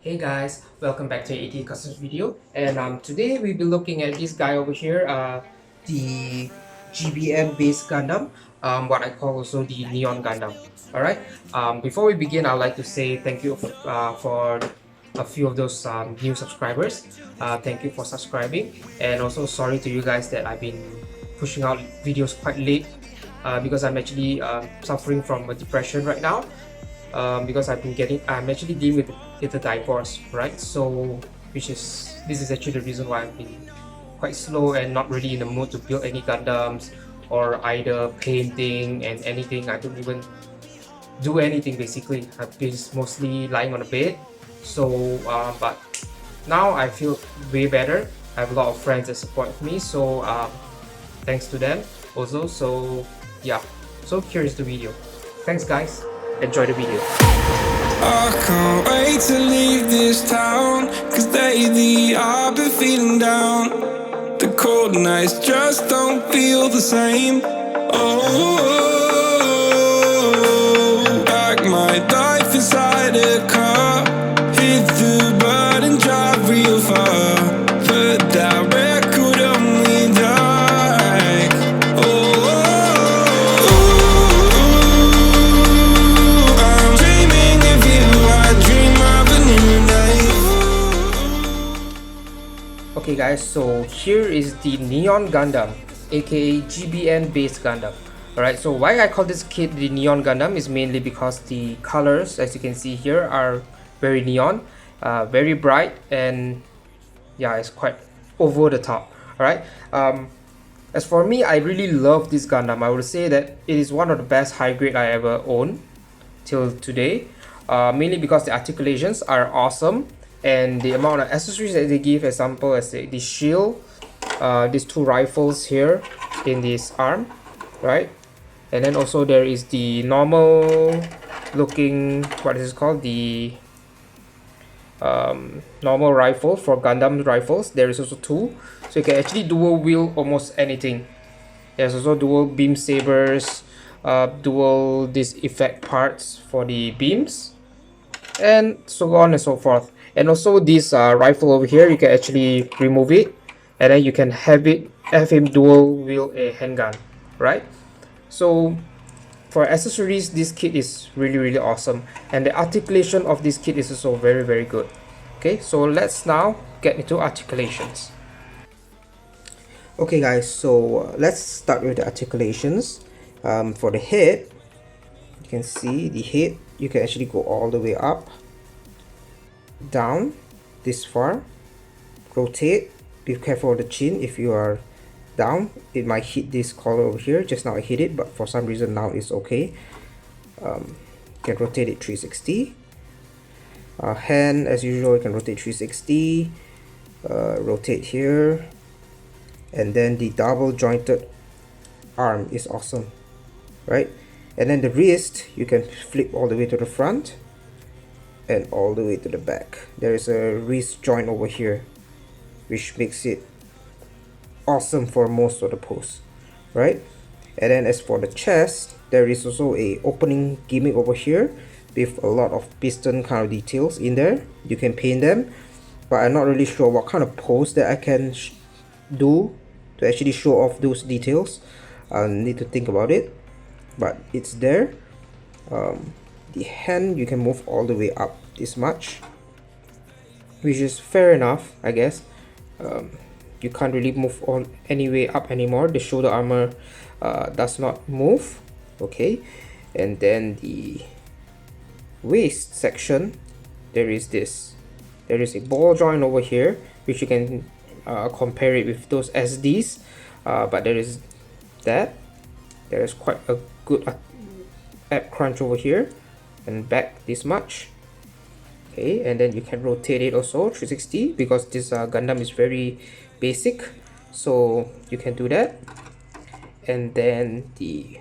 Hey guys, welcome back to AT Customs video, and today we'll be looking at this guy over here, the GBN-Base Gundam, what I call also the Neon Gundam. Alright, before we begin, I'd like to say thank you for a few of those new subscribers. Thank you for subscribing, and also sorry to you guys that I've been pushing out videos quite late because I'm actually suffering from a depression right now. Because I'm actually dealing with a divorce, right? So, this is actually the reason why I've been quite slow and not really in the mood to build any Gundams or either painting and anything. I don't even do anything basically. I've been mostly lying on the bed. So, but now I feel way better. I have a lot of friends that support me, so thanks to them also. So, yeah. So here's the video. Thanks, guys. Enjoy the video. I can't wait to leave this town, cause lately I've been feeling down. The cold nights just don't feel the same. Oh, like my life inside a car. Hit the button, drive real far. Put that record on me, die. Okay guys, so here is the Neon Gundam, aka GBN-Base Gundam. Alright, so why I call this kit the Neon Gundam is mainly because the colors, as you can see here, are very neon, very bright, and yeah, it's quite over the top. Alright, as for me, I really love this Gundam. I would say that it is one of the best high grade I ever owned till today, mainly because the articulations are awesome and the amount of accessories that they give, example as the shield, these two rifles here in this arm, right? And then also there is the normal looking, what is it called, the normal rifle for Gundam rifles. There is also two, so you can actually dual wield almost anything. There's also dual beam sabers, dual these effect parts for the beams, and so on and so forth. And also this rifle over here, you can actually remove it, and then you can have him dual wield a handgun, right? So for accessories, this kit is really awesome, and the articulation of this kit is also very good. Okay, so let's now get into articulations. Okay guys, so let's start with the articulations. For the head, you can see the head, you can actually go all the way up, down this far, rotate. Be careful of the chin. If you are down, it might hit this collar over here. Just now I hit it, but for some reason now it's okay. You can rotate it 360. Hand, as usual, you can rotate 360. Rotate here, and then the double jointed arm is awesome, right? And then the wrist, you can flip all the way to the front and all the way to the back. There is a wrist joint over here, which makes it awesome for most of the pose, right? And then as for the chest, there is also a opening gimmick over here with a lot of piston kind of details in there. You can paint them, but I'm not really sure what kind of pose that I can do to actually show off those details. I'll need to think about it, but it's there. The hand, you can move all the way up this much, which is fair enough, I guess. You can't really move on any way up anymore. The shoulder armor does not move. Okay, and then the waist section, there is a ball joint over here, which you can compare it with those SDs, but there is quite a good ab crunch over here and back this much. Okay, and then you can rotate it also 360 because this Gundam is very basic, so you can do that. And then the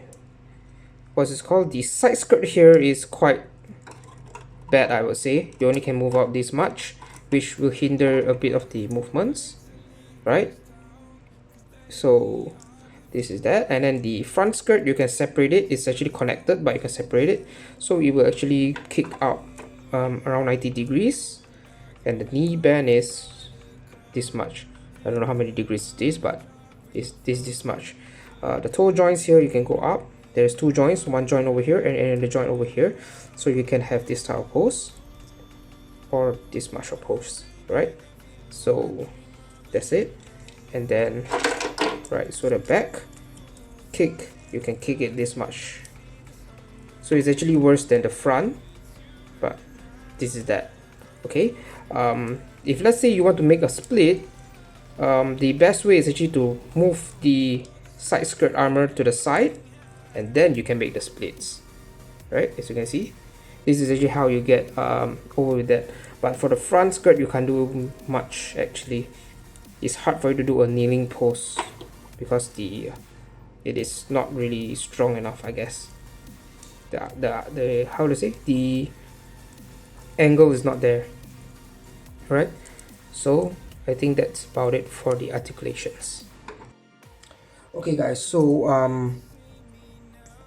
the side skirt here is quite bad, I would say. You only can move out this much, which will hinder a bit of the movements, right? So this is that. And then the front skirt, you can separate it. It's actually connected, but you can separate it, so it will actually kick out around 90 degrees. and the knee bend is this much. I don't know how many degrees it is, but it's this much. The toe joints here, you can go up. There's two joints, one joint over here and the joint over here, so you can have this style pose or this martial pose, right? So that's it. And then right, so the back kick, you can kick it this much. So it's actually worse than the front, but this is that. Okay, if let's say you want to make a split, the best way is actually to move the side skirt armor to the side, and then you can make the splits, right? As you can see, this is actually how you get over with that. But for the front skirt, you can't do much actually. It's hard for you to do a kneeling pose because it is not really strong enough, I guess. The how to say, the angle is not there, right? So I think that's about it for the articulations. Okay guys, so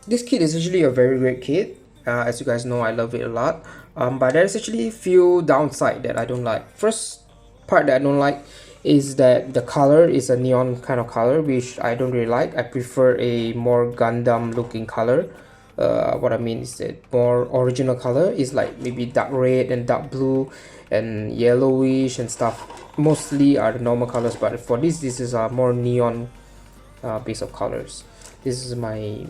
this kit is actually a very great kit. As you guys know, I love it a lot, but there's actually a few downside that I don't like. First part that I don't like is that the color is a neon kind of color, which I don't really like. I prefer a more Gundam looking color. What I mean is that more original color is like maybe dark red and dark blue and yellowish and stuff. Mostly are the normal colors, but for this is a more neon base of colors. This is my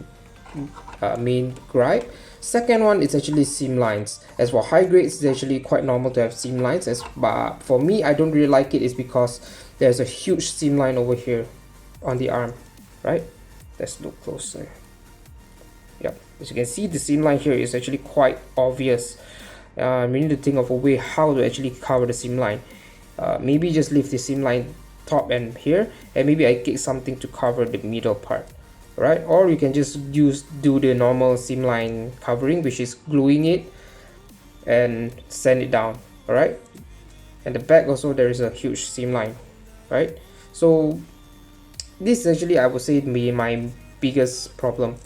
main gripe. Second one is actually seam lines. As for high grades, it's actually quite normal to have seam lines, but for me, I don't really like it is because there's a huge seam line over here on the arm, right? Let's look closer. Yep, as you can see, the seam line here is actually quite obvious. We need to think of a way how to actually cover the seam line. Maybe just leave the seam line top and here, and maybe I get something to cover the middle part, right? Or you can just do the normal seam line covering, which is gluing it and sand it down. All right, and the back also there is a huge seam line, right? So this actually, I would say, be my biggest problem.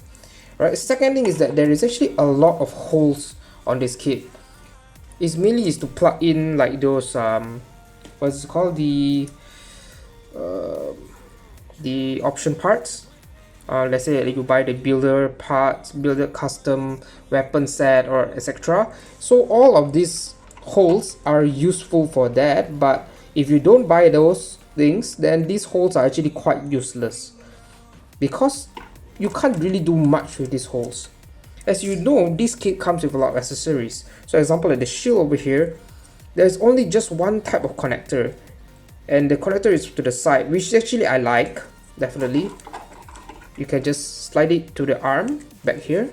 Right, second thing is that there is actually a lot of holes on this kit. It's mainly is to plug in like those what's it called, the option parts. Let's say you buy the builder parts, builder custom weapon set, or etc. So all of these holes are useful for that, but if you don't buy those things, then these holes are actually quite useless because you can't really do much with these holes. As you know, this kit comes with a lot of accessories. So example, like the shield over here, there's only just one type of connector, and the connector is to the side, which actually I like, definitely. You can just slide it to the arm back here.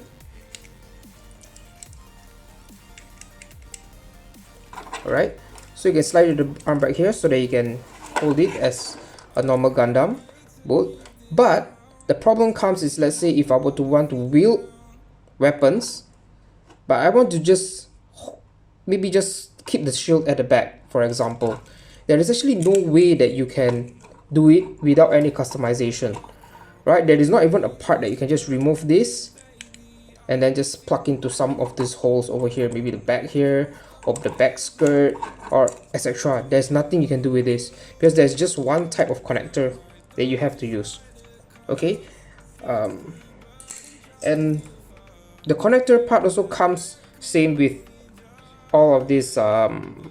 Alright, so you can slide the arm back here so that you can hold it as a normal Gundam bolt. But the problem comes is, let's say if I were to want to wield weapons, but I want to just maybe just keep the shield at the back, for example, there is actually no way that you can do it without any customization, right? There is not even a part that you can just remove this and then just plug into some of these holes over here, maybe the back here or the back skirt or etc. There's nothing you can do with this because there's just one type of connector that you have to use. Okay, and the connector part also comes same with all of these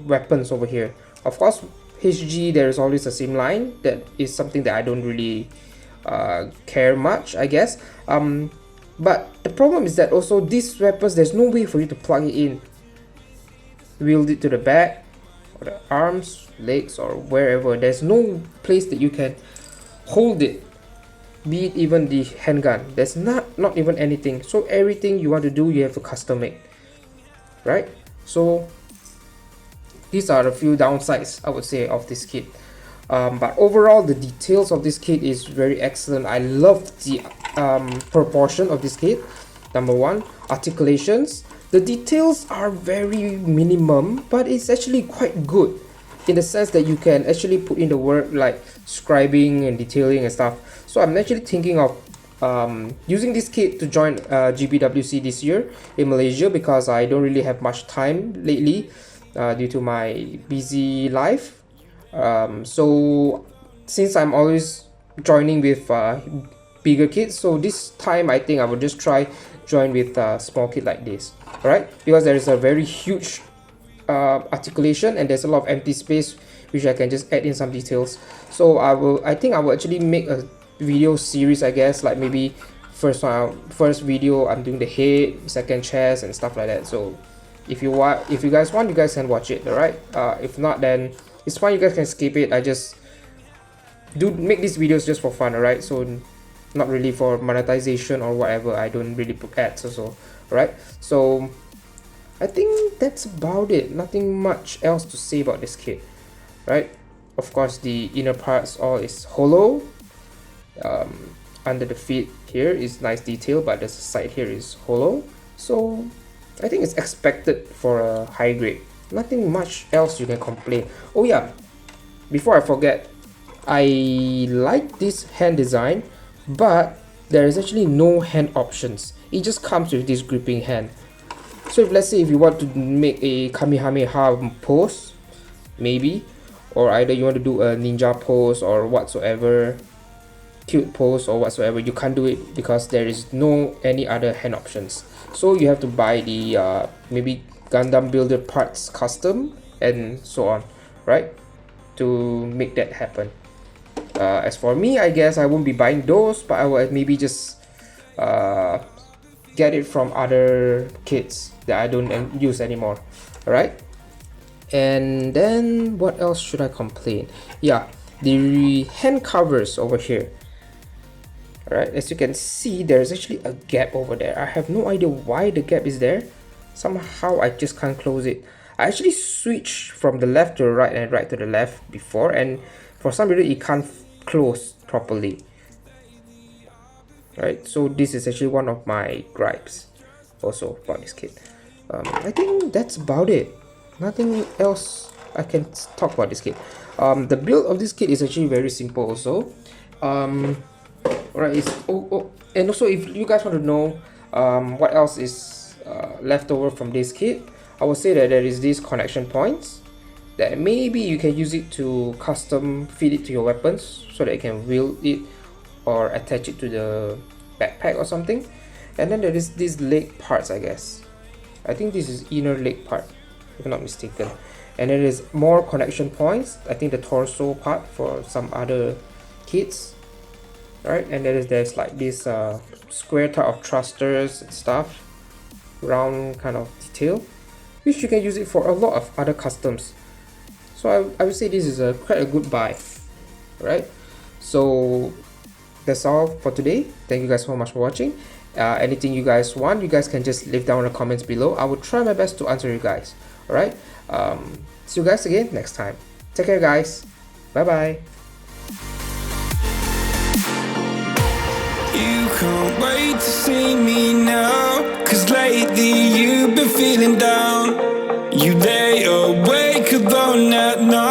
weapons over here. Of course, HG, there is always a seam line. That is something that I don't really care much, I guess. But the problem is that also these weapons, there's no way for you to plug it in, wield it to the back or the arms, legs, or wherever. There's no place that you can hold it, be it even the handgun. There's not even anything. So everything you want to do, you have to custom make, right? So these are a few downsides, I would say, of this kit. But overall, the details of this kit is very excellent. I love the proportion of this kit. Number one, articulations. The details are very minimum, but it's actually quite good in the sense that you can actually put in the work like scribing and detailing and stuff. So I'm actually thinking of using this kit to join GBWC this year in Malaysia because I don't really have much time lately. due to my busy life. So since I'm always joining with bigger kids, so this time I think I will just try join with a small kid like this. Alright, because there is a very huge articulation and there's a lot of empty space which I can just add in some details. So I think I will actually make a video series, I guess, like maybe first video I'm doing the head, second chest and stuff like that. So if you guys want, you guys can watch it. Alright, if not, then it's fine, you guys can skip it. I just do make these videos just for fun. Alright, so not really for monetization or whatever. I don't really put ads also. Alright, so I think that's about it. Nothing much else to say about this kit, right? Of course, the inner parts all is hollow. Under the feet here is nice detail, but the side here is hollow. So I think it's expected for a high grade. Nothing much else you can complain. Oh yeah, before I forget, I like this hand design, but there is actually no hand options. It just comes with this gripping hand. So if let's say if you want to make a Kamehameha pose, maybe, or either you want to do a ninja pose or whatsoever, cute pose or whatsoever, you can't do it because there is no any other hand options. So you have to buy the maybe Gundam Builder parts custom and so on, right, to make that happen. As for me, I guess I won't be buying those, but I will maybe just get it from other kits that I don't use anymore. Alright, and then what else should I complain? Yeah, the hand covers over here. Alright, as you can see, there's actually a gap over there. I have no idea why the gap is there. Somehow I just can't close it. I actually switched from the left to the right and right to the left before, and for some reason it can't close properly. Right, so this is actually one of my gripes also about this kit. I think that's about it. Nothing else I can talk about this kit. The build of this kit is actually very simple also. Alright, and also if you guys want to know what else is left over from this kit, I would say that there is these connection points that maybe you can use it to custom fit it to your weapons so that you can wield it or attach it to the backpack or something. And then there is these leg parts, I guess. I think this is inner leg part, if I'm not mistaken. And then there's more connection points. I think the torso part for some other kits. Right, and there's like this square type of thrusters and stuff, round kind of detail, which you can use it for a lot of other customs. So I would say this is quite a good buy. Right, so that's all for today. Thank you guys so much for watching. Anything you guys want, you guys can just leave down in the comments below. I will try my best to answer you guys. Alright, see you guys again next time. Take care guys, bye bye. You can't wait to see me now, 'cause lately you've been feeling down. You lay awake alone at night.